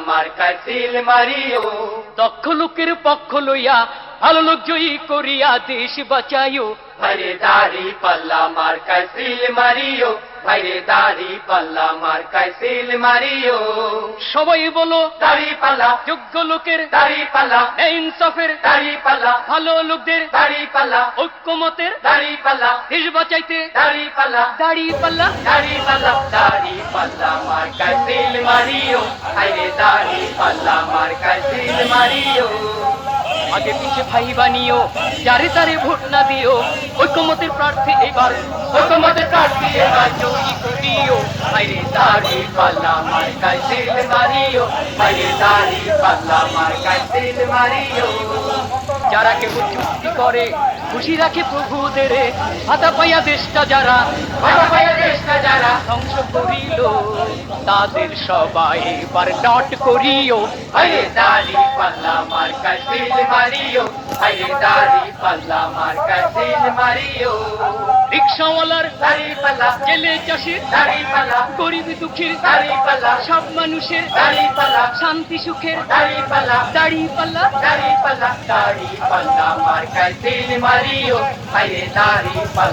মার্কায় seal Mario. দক্ষ লোকের পক্ষ লইয়া ভালো লোক জয়ী করিয়া দেশ বাঁচাইও। ভাইরে দাড়ি পাল্লা মার্কায় সিল মারিও, ভাইরে দাড়ি পাল্লা মার্কায় সিল মারিও। সবাই বলো দাড়ি পাল্লা, যোগ্য লোকের দাড়ি পাল্লা, ইনসাফের দাড়ি পাল্লা, ভালো লোকদের দাড়ি পাল্লা, ঐক্যমতের দাড়ি পাল্লা, দেশ বাঁচাইতে দাড়ি পাল্লা, দাড়ি পাল্লা। দাড়ি পাল্লা, দাড়ি পাল্লা মার্কায় সিল মারিও, ভাইরে দাড়ি পাল্লা মার্কায় সিল মারিও। আগে পিছে ভাই বানিও, যারে তারে ভোট না দিও, ঐক্যমতের প্রার্থী এবার, ঐক্যমতের প্রার্থী এবার জয়ী করিও। ভাইরে দাড়ি পাল্লা মার্কায় সিল মারিও, ভাইরে দাড়ি পাল্লা মার্কায় সিল মারিও। যারা কেউ চুক্তি করে খুশি রাখে প্রভুদের, ভাতা পাইয়া দেশটা যারা ভাতা পাইয়া দেশটা যারা ধ্বংস করিল, তাদের সবাই এবার ডট করিও। ভাইরে দাড়ি পাল্লা মার্কায় সিল মারিও, ভাইরে দাড়ি পাল্লা মার্কায় সিল মারিও। রিক্সাওয়ালার দাড়ি পাল্লা, জেলে চাষির দাড়ি পাল্লা, গরিব দুঃখীর দাড়ি পাল্লা, সব মানুষের দাড়ি পাল্লা, শান্তি সুখের দাড়ি পাল্লা, দাড়ি পাল্লা। দাড়ি পাল্লা, দাড়ি পাল্লা মার্কায় সিল মারিও, ভাইরে দাড়ি পাল্লা।